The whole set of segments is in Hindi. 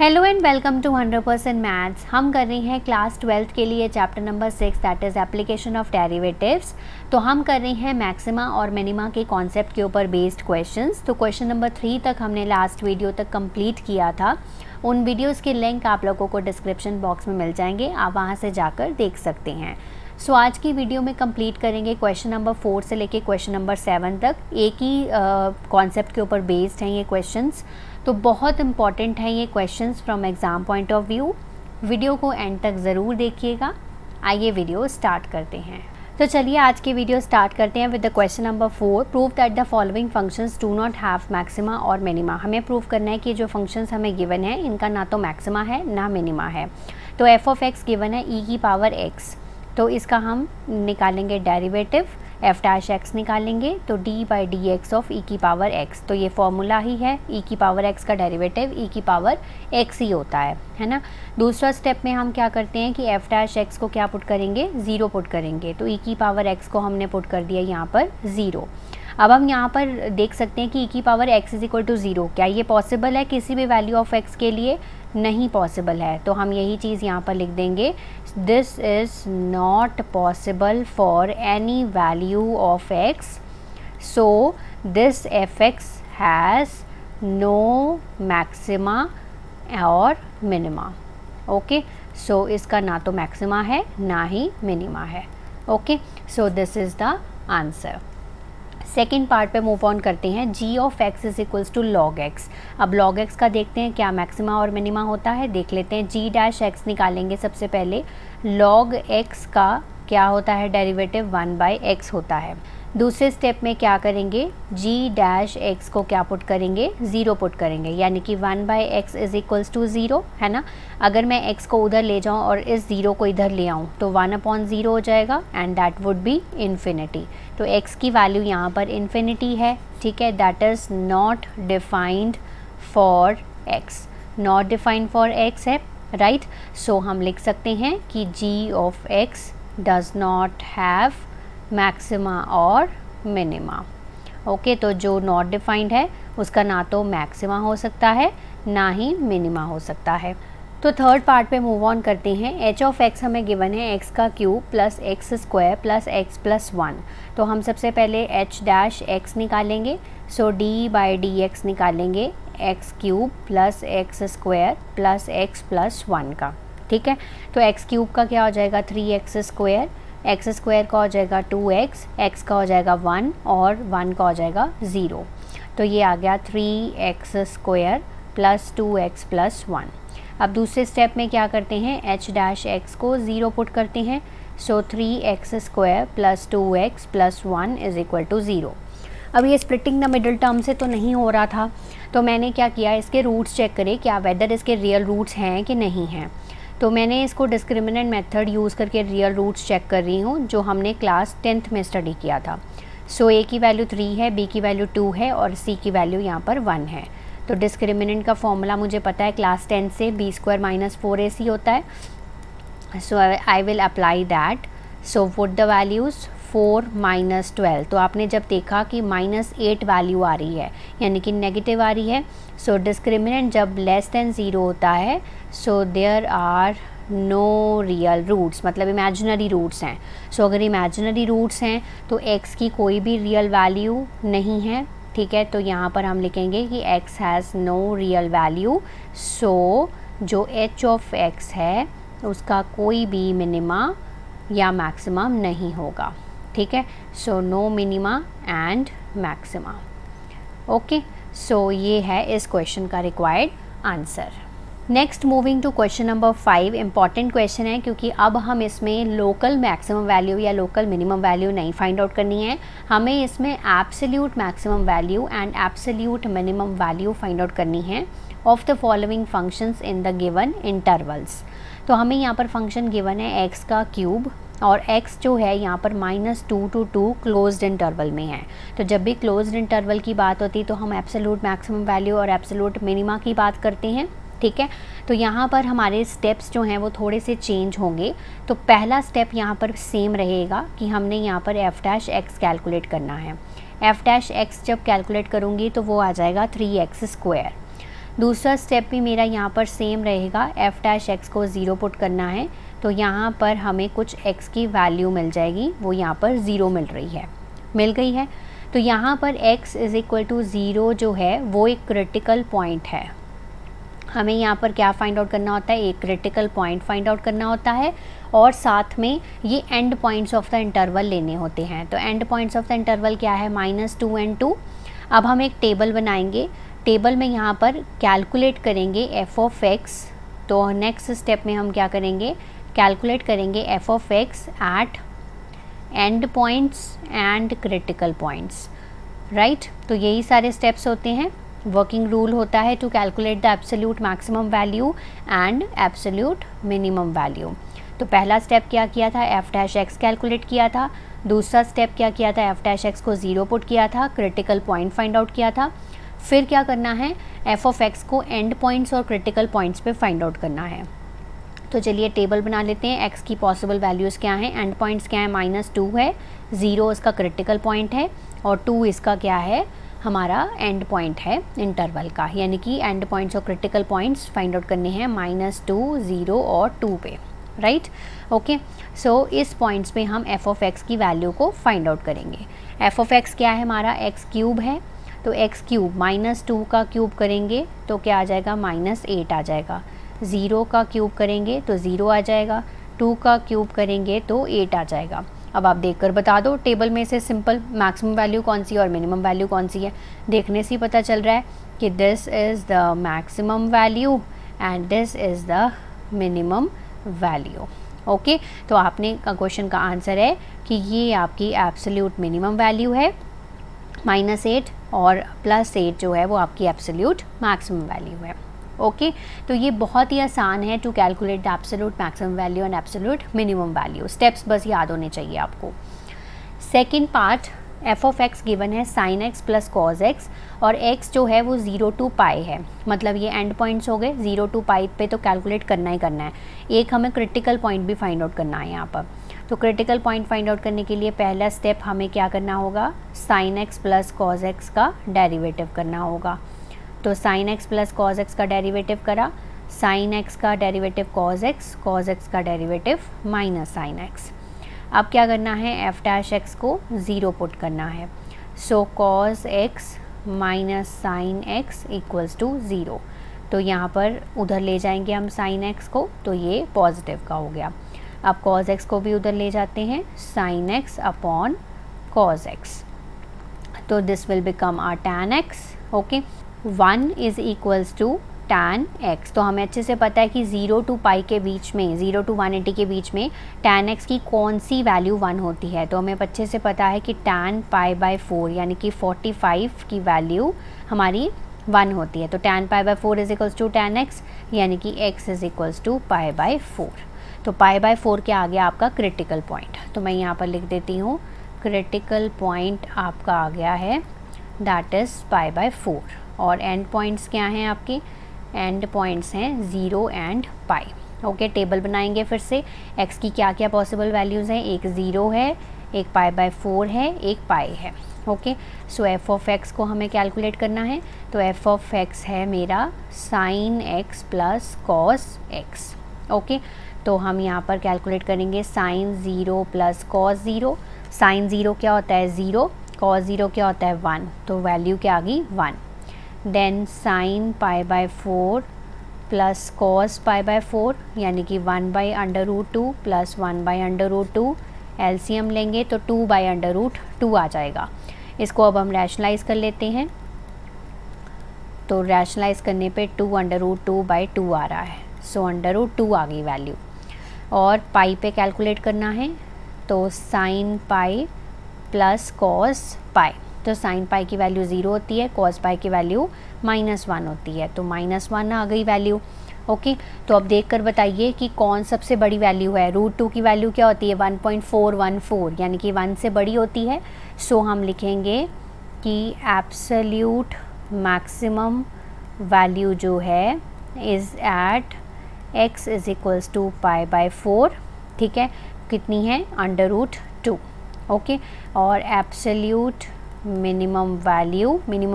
Hello and welcome to 100% maths. हम कर रहे हैं क्लास 12th के लिए chapter number 6 that is application of derivatives. तो हम कर रहे हैं मैक्सिमा और मिनिमा के कॉन्सेप्ट के ऊपर बेस्ड क्वेश्चंस। तो क्वेश्चन नंबर 3 तक हमने लास्ट वीडियो तक कंप्लीट किया था। उन वीडियोस के लिंक आप लोगों को डिस्क्रिप्शन बॉक्स में मिल जाएंगे, आप वहाँ से जाकर देख सकते हैं। सो आज की वीडियो में कंप्लीट करेंगे क्वेश्चन नंबर 4 से लेके क्वेश्चन नंबर 7 तक। एक ही कॉन्सेप्ट के ऊपर बेस्ड हैं ये क्वेश्चंस, तो बहुत इंपॉर्टेंट है ये questions from exam point of view. Video को एंड तक ज़रूर देखिएगा। आइए वीडियो स्टार्ट करते हैं। तो चलिए आज की वीडियो स्टार्ट करते हैं with the question number 4। Prove that the following functions do not have maxima और मिनिमा। हमें प्रूव करना है कि जो फंक्शंस हमें गिवन है इनका ना तो मैक्सिमा है ना मिनिमा है। तो एफ ऑफ एक्स गिवन है ई की पावर एक्स, तो इसका हम निकालेंगे डेरिवेटिव, एफ डैश एक्स निकालेंगे तो d by d x of e की पावर एक्स। तो ये फॉर्मूला ही है, ई की पावर एक्स का डेरिवेटिव ई की पावर एक्स ही होता है ना। दूसरा स्टेप में हम क्या करते हैं कि एफ डैश एक्स को क्या पुट करेंगे, ज़ीरो पुट करेंगे। तो ई की पावर एक्स को हमने पुट कर दिया यहाँ पर ज़ीरो। अब हम यहाँ पर देख सकते हैं कि ई की power x is equal to zero, क्या ये पॉसिबल है किसी भी वैल्यू ऑफ एक्स के लिए? नहीं पॉसिबल है। तो हम यही चीज़ यहाँ पर लिख देंगे, this is not possible for any value of x, so this f x has no maxima और मिनिमा। ओके, सो इसका ना तो मैक्सिमा है ना ही मिनिमा है। Okay, so this is the answer. Second part पे मूव ऑन करते हैं। G of x is equals to log x. अब लॉग एक्स का देखते हैं क्या मैक्सिमा और मिनिमा होता है, देख लेते हैं। जी डैश एक्स निकालेंगे सबसे पहले। लॉग एक्स का क्या होता है डेरिवेटिव, 1/x होता है। दूसरे स्टेप में क्या करेंगे, जी डैश एक्स को क्या पुट करेंगे, ज़ीरो पुट करेंगे, यानी कि 1/x is equals to zero, है ना। अगर मैं x को उधर ले जाऊं और इस ज़ीरो को इधर ले आऊं तो 1/0 हो जाएगा and that would be infinity. तो x की वैल्यू यहाँ पर इन्फिनिटी है, ठीक है। That is not defined for x, not defined for x है, राइट। सो हम लिख सकते हैं कि g of x does not have maxima और मिनिमा। ओके, तो जो नॉट डिफाइंड है उसका ना तो मैक्सिमा हो सकता है ना ही मिनिमा हो सकता है। तो थर्ड पार्ट पे मूव ऑन करते हैं। एच ऑफ एक्स हमें गिवन है एक्स का cube plus x square plus x plus 1। तो हम सबसे पहले एच डैश एक्स निकालेंगे, सो डी बाई डी एक्स निकालेंगे, x cube plus x square plus x plus 1 का, ठीक है। तो एक्स क्यूब का क्या हो जाएगा 3x स्क्वायर, एक्स स्क्वायर का हो जाएगा 2x, एक्स का हो जाएगा 1 और 1 का हो जाएगा 0। तो ये आ गया 3x square plus 2x plus 1। अब दूसरे स्टेप में क्या करते हैं, h डैश x को 0 पुट करते हैं, so 3x square plus 2x plus 1 is equal to 0। अब ये स्प्लिटिंग द मिडल टर्म से तो नहीं हो रहा था, तो मैंने क्या किया, इसके रूट्स चेक करे क्या वेदर इसके रियल रूट्स हैं कि नहीं हैं। तो मैंने इसको डिस्क्रिमिनेंट मेथड यूज़ करके रियल रूट्स चेक कर रही हूँ जो हमने क्लास 10th में स्टडी किया था। सो ए की वैल्यू 3 है, बी की वैल्यू 2 है और सी की वैल्यू यहाँ पर 1 है। तो डिस्क्रिमिनेंट का फॉर्मूला मुझे पता है क्लास 10 से, बी स्क्वायर माइनस 4ac होता है। So I will apply that. So put the values 4 minus 12। तो आपने जब देखा कि -8 वैल्यू आ रही है यानी कि नेगेटिव आ रही है, सो डिस्क्रिमिनेंट जब लेस देन 0 होता है, so there are no real roots, मतलब इमेजिनरी रूट्स हैं। सो अगर इमेजिनरी रूट्स हैं तो x की कोई भी रियल वैल्यू नहीं है, ठीक है। तो यहाँ पर हम लिखेंगे कि x has no real value, so जो h ऑफ x है उसका कोई भी मिनिमा या मैक्सिमम नहीं होगा, ठीक है। So no minima and maxima. Okay, so ये है इस क्वेश्चन का required answer. Next moving to question number 5। Important question है क्योंकि अब हम इसमें लोकल मैक्सिमम वैल्यू या लोकल मिनिमम वैल्यू नहीं फाइंड आउट करनी है, हमें इसमें absolute maximum value and absolute minimum value find out करनी है of the following functions in the given intervals. तो हमें यहाँ पर फंक्शन गिवन है x का क्यूब और x जो है यहाँ पर -2 to 2 क्लोज्ड इंटरवल में है। तो जब भी क्लोज्ड इंटरवल की बात होती है तो हम एब्सोल्यूट मैक्सिमम वैल्यू और एब्सोल्यूट मिनिमा की बात करते हैं, ठीक है। तो यहाँ पर हमारे स्टेप्स जो हैं वो थोड़े से चेंज होंगे। तो पहला स्टेप यहाँ पर सेम रहेगा कि हमने यहाँ पर एफ डैश एक्स कैलकुलेट करना है। एफ डैश एक्स जब कैलकुलेट करूँगी तो वो आ जाएगा 3x स्क्वायर। दूसरा स्टेप भी मेरा यहाँ पर सेम रहेगा, एफ डैश एक्स को 0 पुट करना है, तो यहाँ पर हमें कुछ x की वैल्यू मिल जाएगी, वो यहाँ पर 0 मिल रही है, मिल गई है। तो यहाँ पर x इज़ इक्वल टू 0 जो है वो एक क्रिटिकल पॉइंट है। हमें यहाँ पर क्या फाइंड आउट करना होता है, एक क्रिटिकल पॉइंट फाइंड आउट करना होता है और साथ में ये and points of the interval लेने होते हैं। तो and points of the interval क्या है, -2 and 2। अब हम एक टेबल बनाएंगे, टेबल में यहाँ पर कैलकुलेट करेंगे एफ ऑफ एक्स। तो नेक्स्ट स्टेप में हम क्या करेंगे, कैलकुलेट करेंगे f of x at end points and critical points, right. तो यही सारे स्टेप्स होते हैं। वर्किंग रूल होता है to calculate the absolute maximum value and absolute minimum value. तो पहला स्टेप क्या किया था, एफ डैश एक्स कैलकुलेट किया था। दूसरा स्टेप क्या किया था, एफ डैश एक्स को 0 पुट किया था, क्रिटिकल पॉइंट फाइंड आउट किया था। फिर क्या करना है, एफ ऑफ एक्स को एंड पॉइंट्स और क्रिटिकल पॉइंट्स पे फाइंड आउट करना है। तो चलिए टेबल बना लेते हैं। एक्स की पॉसिबल वैल्यूज़ क्या हैं, एंड पॉइंट्स क्या है, -2 है, 0 इसका क्रिटिकल पॉइंट है और 2 इसका क्या है, हमारा एंड पॉइंट है इंटरवल का। यानी कि एंड पॉइंट्स और क्रिटिकल पॉइंट्स फाइंड आउट करने हैं -2, 0 और 2 पे, राइट। ओके, सो इस पॉइंट्स पे हम एफ ऑफ एक्स की वैल्यू को फाइंड आउट करेंगे। एफ ऑफ एक्स क्या है, हमारा एक्स क्यूब है, तो एक्स क्यूब -2 का क्यूब करेंगे तो क्या आ जाएगा, -8 आ जाएगा। 0 का क्यूब करेंगे तो 0 आ जाएगा, 2 का क्यूब करेंगे तो 8 आ जाएगा। अब आप देखकर बता दो टेबल में से सिंपल मैक्सिमम वैल्यू कौन सी है और मिनिमम वैल्यू कौन सी है। देखने से ही पता चल रहा है कि this is the maximum value and this is the minimum value. Okay, तो आपने का क्वेश्चन का आंसर है कि ये आपकी एब्सोल्यूट मिनिमम वैल्यू है -8 और +8 जो है वो आपकी एब्सोल्यूट मैक्सिमम वैल्यू है। ओके, तो ये बहुत ही आसान है to calculate the absolute maximum value and absolute minimum value. Steps बस याद होने चाहिए आपको। Second part, f of x given है sin x plus cos x और x जो है वो 0 to पाई है, मतलब ये एंड पॉइंट्स हो गए। 0 to पाई पे तो कैलकुलेट करना ही करना है। एक हमें क्रिटिकल पॉइंट भी फाइंड आउट करना है यहाँ पर। तो क्रिटिकल पॉइंट फाइंड आउट करने के लिए पहला स्टेप हमें क्या करना होगा, sin x plus cos x का डेरिवेटिव करना होगा। तो sin x plus cos x का डेरिवेटिव करा, sin x का डेरिवेटिव cos x का डेरिवेटिव माइनस sin x। अब क्या करना है, एफ डैश एक्स को 0 पुट करना है। So cos x minus sine x equals to 0। तो यहाँ पर उधर ले जाएंगे हम sin x को, तो ये पॉजिटिव का हो गया। अब cos x को भी उधर ले जाते हैं, sin x upon cos x, तो this will become are tan x। Okay, 1 is equals to tan x। तो हमें अच्छे से पता है कि 0 to पाई के बीच में, 0 to 180 के बीच में tan x की कौन सी वैल्यू 1 होती है। तो हमें अच्छे से पता है कि tan पाई बाई 4 यानी कि 45 की वैल्यू हमारी 1 होती है। तो tan pi by 4 is equals to tan x यानी कि x is equals to pi by 4। तो पाई बाई 4 क्या आ गया आपका क्रिटिकल पॉइंट। तो मैं यहाँ पर लिख देती हूँ, क्रिटिकल पॉइंट आपका आ गया है दैट इज़ पाई बाई 4। और एंड पॉइंट्स क्या हैं आपके, एंड पॉइंट्स हैं 0 एंड पाई। ओके, टेबल बनाएंगे फिर से। x की क्या क्या पॉसिबल वैल्यूज़ हैं, एक 0 है, एक पाई बाई 4 है, एक पाई है। Okay, so F of x को हमें कैलकुलेट करना है। तो एफ ऑफ एक्स है मेरा sin x plus cos x। Okay, तो हम यहाँ पर कैलकुलेट करेंगे sin 0 प्लस cos 0। sin 0 क्या होता है 0, cos 0 क्या होता है 1, तो वैल्यू क्या आ गई 1। Then sin pi by 4 plus cos pi by 4 यानी कि 1/√2 प्लस 1/√2। एलसीएम लेंगे तो 2/√2 आ जाएगा। इसको अब हम रैशनलाइज़ कर लेते हैं। तो रैशनलाइज़ करने पे 2/√2/2 आ रहा है। सो √2 आ गई वैल्यू। और पाई पे कैलकुलेट करना है, तो sin पाई प्लस cos पाई। तो sin पाई की वैल्यू 0 होती है, cos पाई की वैल्यू -1 होती है, तो -1 आ गई वैल्यू। ओके, तो अब देख कर बताइए कि कौन सबसे बड़ी वैल्यू है। √2 की वैल्यू क्या होती है 1.414 यानी कि 1 से बड़ी होती है। सो हम लिखेंगे कि एब्सोल्यूट मैक्सिमम वैल्यू जो है is at x is equals to pi by 4। ठीक है, कितनी है √2। ओके, और एब्सोल्यूट मिनिमम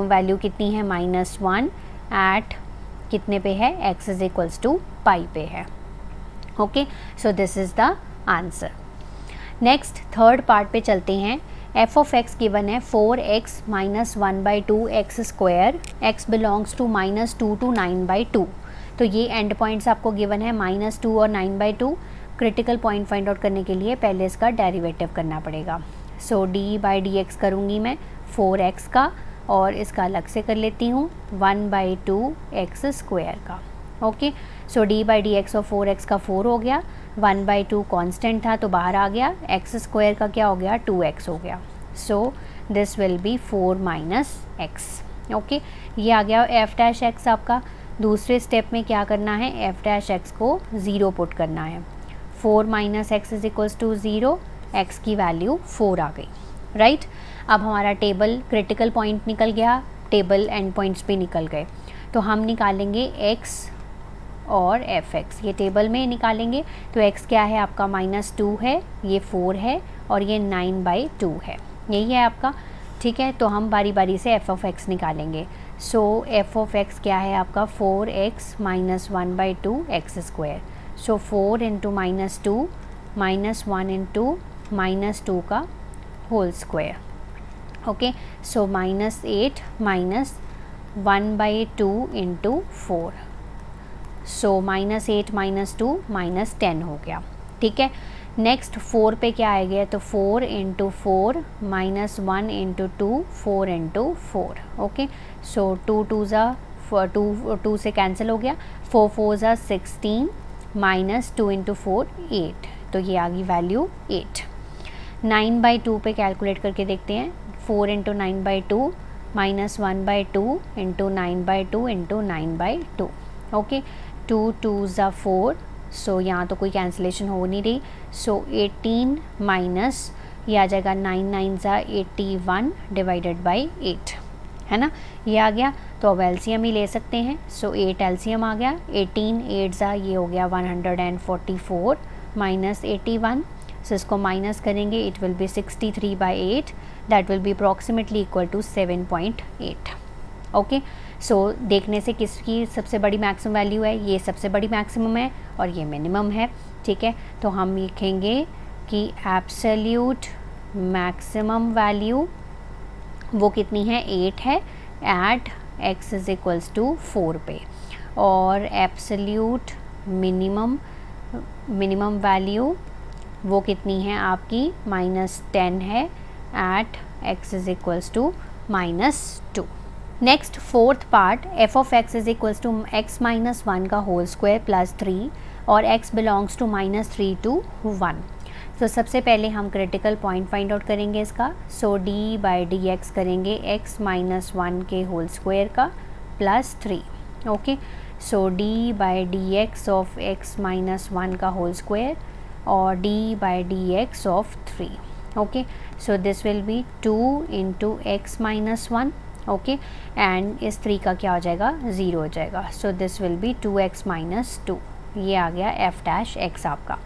वैल्यू कितनी है -1 एट कितने पे है, x is equals to pi पे है। Okay, so this is the answer. Next third part पे चलते हैं। एफ ऑफ एक्स गिवन है 4x minus 1/2 x square, x belongs to -2 to 9/2। तो ये एंड पॉइंट्स आपको गिवन है -2 और 9/2। क्रिटिकल पॉइंट फाइंड आउट करने के लिए पहले इसका डेरिवेटिव करना पड़ेगा। सो d/dx करूँगी मैं 4x का, और इसका अलग से कर लेती हूँ 1/2 एक्स स्क्वायर का। Okay, so d/dx of 4x का 4 हो गया, 1/2 कांस्टेंट था तो बाहर आ गया, एक्स स्क्वायर का क्या हो गया, 2x हो गया। So this will be 4 minus x. Okay, ये आ गया एफ डैश एक्स आपका। दूसरे स्टेप में क्या करना है, एफ डैश एक्स को 0 पुट करना है। 4 minus x is equals to 0, x की वैल्यू 4 आ गई, राइट। अब हमारा टेबल क्रिटिकल पॉइंट निकल गया, टेबल एंड पॉइंट्स भी निकल गए। तो हम निकालेंगे x और एफ एक्स, ये टेबल में निकालेंगे। तो x क्या है आपका -2 है, ये 4 है, और ये 9/2 है, यही है आपका। ठीक है, तो हम बारी बारी से एफ ऑफ एक्स निकालेंगे। सो एफ ऑफ एक्स क्या है आपका, 4x माइनस 1/2 एक्स स्क्वायर। सो 4 इंटू -2 -1 इंटू -2 का होल स्क्वायर। ओके, सो -8 माइनस 1/2 इंटू 4। सो -8 -2 -10 हो गया। ठीक है, नेक्स्ट 4 पे क्या आएगा, तो 4 इंटू 4 -1 इंटू 2 4 इंटू 4। ओके, सो 2 2 2 से कैंसिल हो गया, 4 4 ज़ा 16 माइनस 2 इंटू 4 8, तो ये आ गई वैल्यू 8। 9/2 पे कैलकुलेट करके देखते हैं, 4 into 9/2 minus 1/2 into 9/2 into 9/2। Okay, 2 2 ज़ा 4, सो यहाँ तो कोई कैंसिलेशन हो नहीं रही। सो 18 माइनस ये आ जाएगा 9 9 ज़ा 81 डिवाइडेड बाई 8, है ना, ये आ गया। तो अब एलसीएम ही ले सकते हैं। सो 8 एलसीएम आ गया, 18 8 ज़ा ये हो गया 144 माइनस 81। सो इसको माइनस करेंगे, it will be 63/8, that will be approximately equal to 7.8। Okay, so देखने से किसकी सबसे बड़ी मैक्सिमम वैल्यू है, ये सबसे बड़ी मैक्सिमम है और ये मिनिमम है। ठीक है, तो हम लिखेंगे कि एब्सोल्यूट मैक्सिमम वैल्यू वो कितनी है, 8 है at x is equals to 4 पे, और एब्सोल्यूट मिनिमम वैल्यू वो कितनी है आपकी, -10 है at x is equals to -2। Next fourth part, f of x is equals to x minus 1 का होल स्क्वायर प्लस 3, और x बिलोंग्स टू -3 to 1। तो सबसे पहले हम क्रिटिकल पॉइंट फाइंड आउट करेंगे इसका। सो d/dx करेंगे x माइनस 1 के होल स्क्वायर का plus 3। Okay, so d/dx of x minus 1 का होल स्क्वायर और d/dx of 3। Okay, so this will be 2 into x minus 1। Okay, and इस 3 का क्या हो जाएगा, 0 हो जाएगा। So this will be 2x minus 2, ये आ गया एफ डैश एक्स आपका।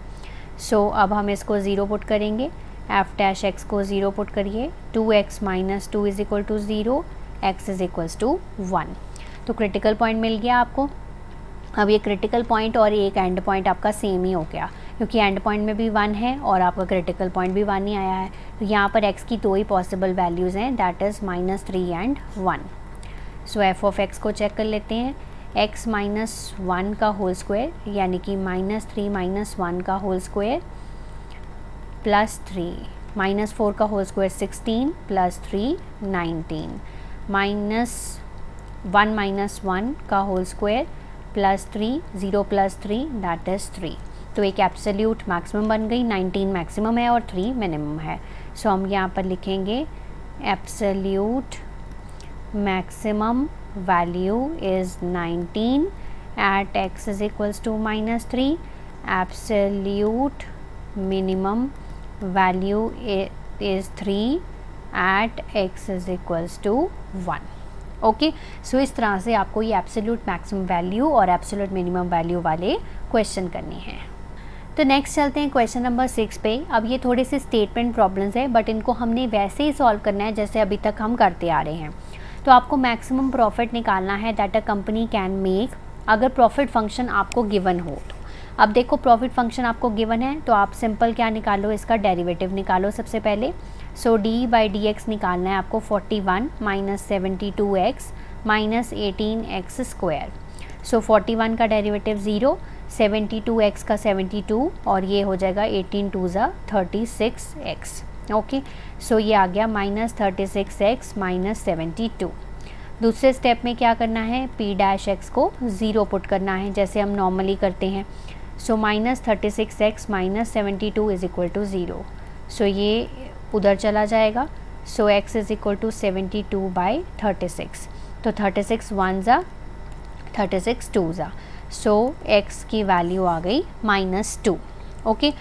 सो अब हम इसको 0 पुट करेंगे, एफ डैश एक्स को 0 पुट करिए, 2x minus 2 is equal to 0, x is equals to 1। तो क्रिटिकल पॉइंट मिल गया आपको। अब ये क्रिटिकल पॉइंट और एक एंड पॉइंट आपका सेम ही हो गया, क्योंकि एंड पॉइंट में भी 1 है और आपका क्रिटिकल पॉइंट भी 1 ही आया है। तो यहाँ पर x की 2 ही पॉसिबल वैल्यूज़ हैं, that is -3 and 1। So F of x को चेक कर लेते हैं, x माइनस 1 का होल स्क्वायर यानी कि -3 माइनस 1 का होल स्क्वायर प्लस 3, -4 का होल स्क्वायर 16 प्लस 3 19, -1 माइनस 1 का होल स्क्वायर प्लस 3, 0 प्लस 3 दैट इज़ 3। तो एक एब्सोल्यूट मैक्सिमम बन गई, 19 मैक्सिमम है और 3 मिनिमम है। सो हम यहाँ पर लिखेंगे absolute maximum value is 19 at x is equals to -3, absolute minimum value is 3 at x is equals to 1। Okay, so इस तरह से आपको ये एब्सोल्यूट मैक्सिमम वैल्यू और एब्सोल्यूट मिनिमम वैल्यू वाले क्वेश्चन करने हैं। तो नेक्स्ट चलते हैं क्वेश्चन नंबर 6 पे। अब ये थोड़े से स्टेटमेंट प्रॉब्लम्स है, बट इनको हमने वैसे ही सॉल्व करना है जैसे अभी तक हम करते आ रहे हैं। तो आपको मैक्सिमम प्रॉफिट निकालना है that a company can make अगर प्रॉफिट फंक्शन आपको गिवन हो तो। अब देखो प्रॉफिट फंक्शन आपको गिवन है तो आप सिंपल क्या निकालो, इसका डेरिवेटिव निकालो सबसे पहले। सो डी बाई डी एक्स निकालना है आपको 41 minus 72x minus 18x square. सो 41 का डेरिवेटिव 0, 72x का 72 और ये हो जाएगा 18 टू ज़ा 36x। ओके, सो ये आ गया माइनस 36x माइनस 72। दूसरे स्टेप में क्या करना है, p डैश x को 0 पुट करना है जैसे हम नॉर्मली करते हैं। So minus 36x minus 72 is equal to 0। So ये उधर चला जाएगा। So x is equal to 72 by 36। तो 36 1 ज़ा 36 2 ज़ा। सो x की वैल्यू आ गई -2। ओके,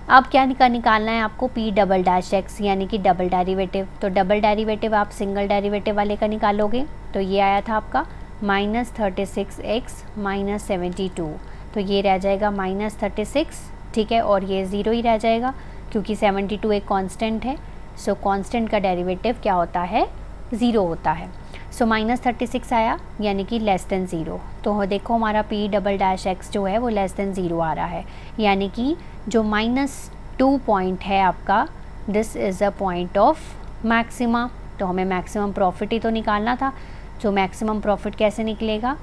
अब क्या निकालना है आपको, p डबल डैश x यानी कि डबल डेरिवेटिव। तो डबल डेरिवेटिव आप सिंगल डेरिवेटिव वाले का निकालोगे तो ये आया था आपका माइनस 36x माइनस 72। तो ये रह जाएगा माइनस 36, ठीक है, और ये 0 ही रह जाएगा क्योंकि 72 एक कांस्टेंट है। सो कांस्टेंट का डेरिवेटिव क्या होता है, 0 होता है। सो माइनस 36 आया यानी कि लेस देन 0। तो देखो हमारा p डबल डैश x जो है वो लेस देन 0 आ रहा है, यानी कि जो -2 पॉइंट है आपका, this is a point of maxima. तो हमें मैक्सिमम प्रॉफिट ही तो निकालना था। तो मैक्सिमम प्रॉफिट कैसे निकलेगा,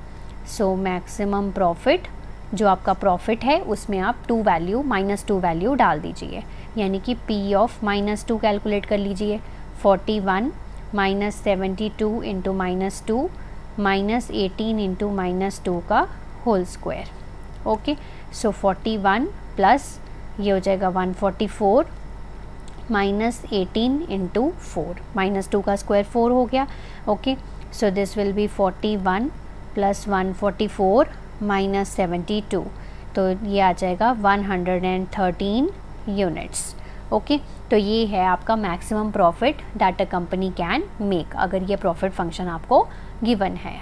सो मैक्सिमम प्रॉफिट जो आपका प्रॉफिट है उसमें आप -2 वैल्यू डाल दीजिए, यानी कि p ऑफ -2 कैलकुलेट कर लीजिए। 41 माइनस 72 इंटू -2 माइनस 18 इंटू -2 का होल स्क्वायर। ओके, सो 41 प्लस ये हो जाएगा 144 माइनस 18 इंटू 4, -2 का स्क्वायर 4 हो गया। Okay, so this will be 41 plus 144 minus 72। तो ये आ जाएगा 113 यूनिट्स। ओके, तो ये है आपका maximum profit that a company can make, अगर ये प्रॉफिट फंक्शन आपको गिवन है।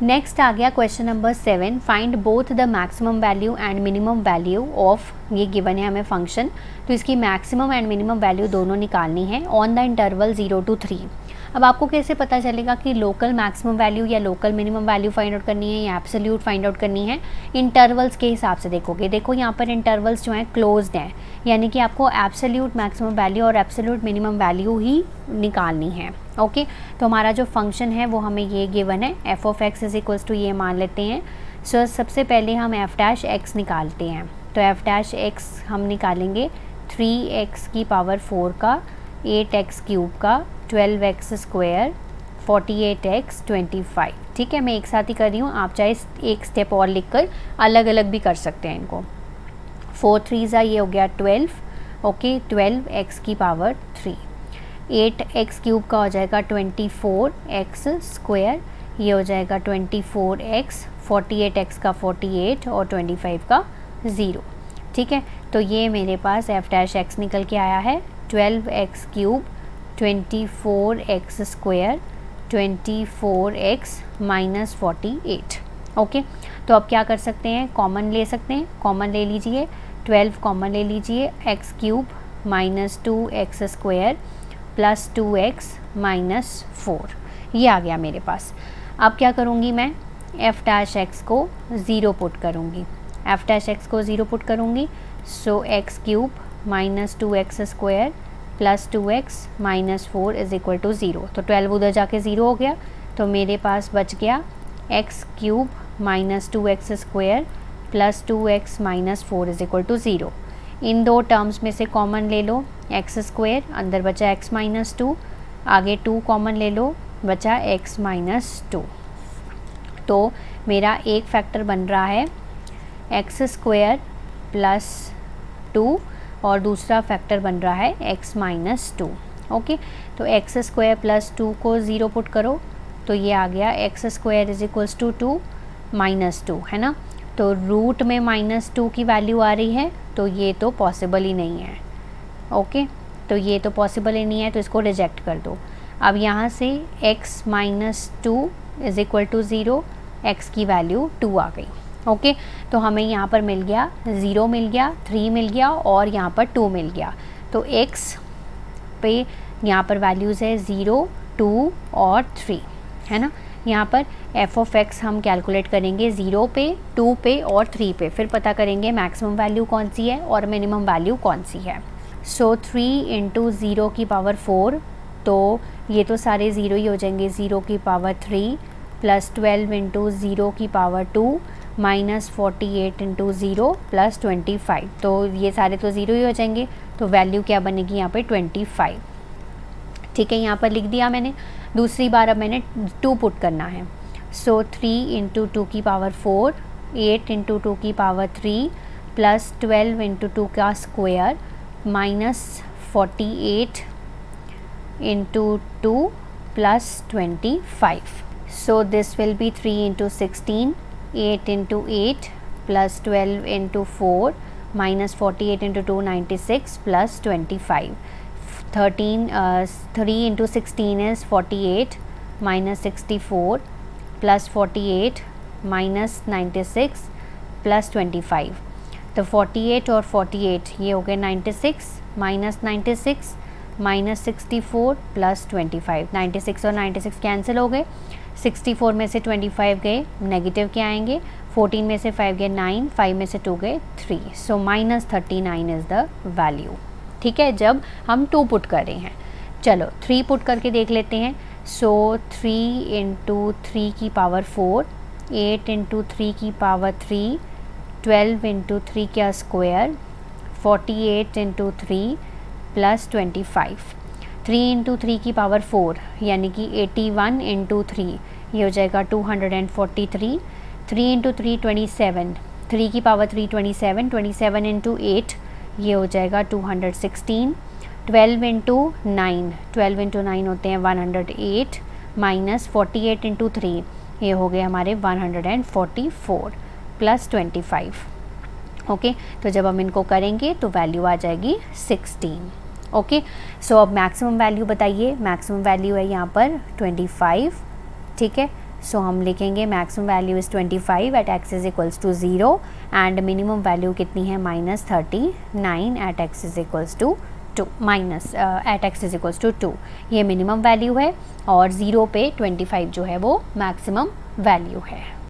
नेक्स्ट आ गया question number 7, find both the maximum value and minimum value of, ये गिवन है हमें फंक्शन, तो इसकी मैक्सिमम एंड मिनिमम वैल्यू दोनों निकालनी है ऑन द इंटरवल 0 to 3। अब आपको कैसे पता चलेगा कि लोकल मैक्सिमम वैल्यू या local minimum value find out करनी है या एब्सोल्यूट फाइंड आउट करनी है, इंटरवल्स के हिसाब से देखोगे। देखो यहाँ पर इंटरवल्स जो हैं क्लोज्ड हैं, यानी कि आपको एब्सोल्यूट मैक्सिमम वैल्यू और एब्सोल्यूट मिनिमम वैल्यू ही निकालनी है। ओके, तो हमारा जो फंक्शन है वो हमें ये गिवन है, f of x is equals to ये मान लेते हैं। सो सबसे पहले हम एफ डैश एक्स निकालते हैं। तो एफ डैश एक्स हम निकालेंगे 3x की पावर 4 का, 8x क्यूब का, 12x स्क्वायर, 48x 25। ठीक है, मैं एक साथ ही कर रही हूँ, आप चाहे एक स्टेप और लिखकर अलग अलग भी कर सकते हैं इनको। 4 3 ये हो गया 12। ओके, 12x की पावर 3, 8x क्यूब का हो जाएगा 24x स्क्वायर, ये हो जाएगा 24x, 48x का 48 और 25 का 0। ठीक है, तो ये मेरे पास एफ डैश एक्स निकल के आया है 12x cube, 24x square, 24x minus 48। Okay, तो अब क्या कर सकते हैं, कॉमन ले सकते हैं, कॉमन ले लीजिए, 12 कॉमन ले लीजिए, x cube minus 2x square plus 2x minus 4, ये आ गया मेरे पास। अब क्या करूँगी मैं, एफ डैश एक्स को 0 पुट करूँगी, एफ डैश एक्स को 0 पुट करूँगी। So x cube minus 2x square plus 2x minus 4 is equal to 0। तो 12 उधर जाके 0 हो गया, तो मेरे पास बच गया x cube minus 2x square plus 2x minus 4 is equal to 0। इन दो टर्म्स में से कॉमन ले लो, एक्स स्क्वायर, अंदर बचा x माइनस 2, आगे 2 कॉमन ले लो, बचा x माइनस 2। तो मेरा एक फैक्टर बन रहा है एक्स स्क्वायर प्लस 2 और दूसरा फैक्टर बन रहा है x माइनस 2। ओके, तो एक्स स्क्वायर प्लस 2 को 0 पुट करो, तो ये आ गया x square is equals to 2 minus 2, है ना। तो रूट में -2 की वैल्यू आ रही है, तो ये तो पॉसिबल ही नहीं है। ओके, तो ये तो पॉसिबल ही नहीं है, तो इसको रिजेक्ट कर दो। अब यहाँ से x minus 2 is equal to 0, x की वैल्यू 2 आ गई। ओके, तो हमें यहाँ पर मिल गया 0 मिल गया, 3 मिल गया और यहाँ पर 2 मिल गया। तो x पे यहाँ पर वैल्यूज़ है 0, 2 और 3। है ना। यहाँ पर एफ ऑफ एक्स हम कैलकुलेट करेंगे 0 पे, 2 पे और 3 पे, फिर पता करेंगे मैक्सिमम वैल्यू कौन सी है और मिनिमम वैल्यू कौन सी है। सो 3 इंटू 0 की पावर 4, तो ये तो सारे ज़ीरो ही हो जाएंगे, 0 की पावर 3 प्लस 12 इंटू 0 की पावर 2 माइनस 48 इंटू 0 प्लस 25, तो ये सारे तो ज़ीरो ही हो जाएंगे, तो वैल्यू क्या बनेगी यहाँ पे 25। ठीक है, यहाँ पर लिख दिया मैंने। दूसरी बार अब मैंने 2 पुट करना है। सो 3 इंटू 2 की पावर 4, 8 इंटू 2 की पावर 3 प्लस 12 इंटू 2 का square minus 48 into 2 plus 25। So this will be 3 into 16, 8 into 8 plus 12 into 4 minus 48 into 2 96 plus 25। 3 into 16 is 48 minus 64 plus 48 minus 96 plus 25। तो 48 और 48 ये हो गए 96 माइनस 96 माइनस 64 प्लस 25। 96 और 96 कैंसिल हो गए, 64 में से 25 गए, नेगेटिव क्या आएंगे, 14 में से 5 गए 9, 5 में से 2 गए 3, so minus 39 is the value. ठीक है, जब हम 2 पुट कर रहे हैं। चलो 3 पुट करके देख लेते हैं। सो 3 इंटू 3 की पावर 4, 8 इंटू 3 की पावर 3, 12 इंटू 3 का स्क्वायर, 48 इंटू 3 प्लस 25। 3 इंटू 3 की पावर 4 यानी कि 81 इंटू 3, ये हो जाएगा 243। 3 इंटू 3 27, 3 की पावर 3 27, 27 इंटू 8 ये हो जाएगा 216। 12 इंटू 9, 12 इंटू 9 होते हैं 108 माइनस 48 इंटू 3, ये हो गए हमारे 144 प्लस 25। ओके, तो जब हम इनको करेंगे तो वैल्यू आ जाएगी 16। ओके, सो अब मैक्सिमम वैल्यू बताइए। मैक्सिमम वैल्यू है यहाँ पर 25। ठीक है, सो हम लिखेंगे maximum value is 25 at x is equals to 0 and minimum value कितनी है minus 39 at x is equals to 2, minus at x is equals to 2 ये मिनिमम वैल्यू है और 0 पे 25 जो है वो मैक्सिमम वैल्यू है।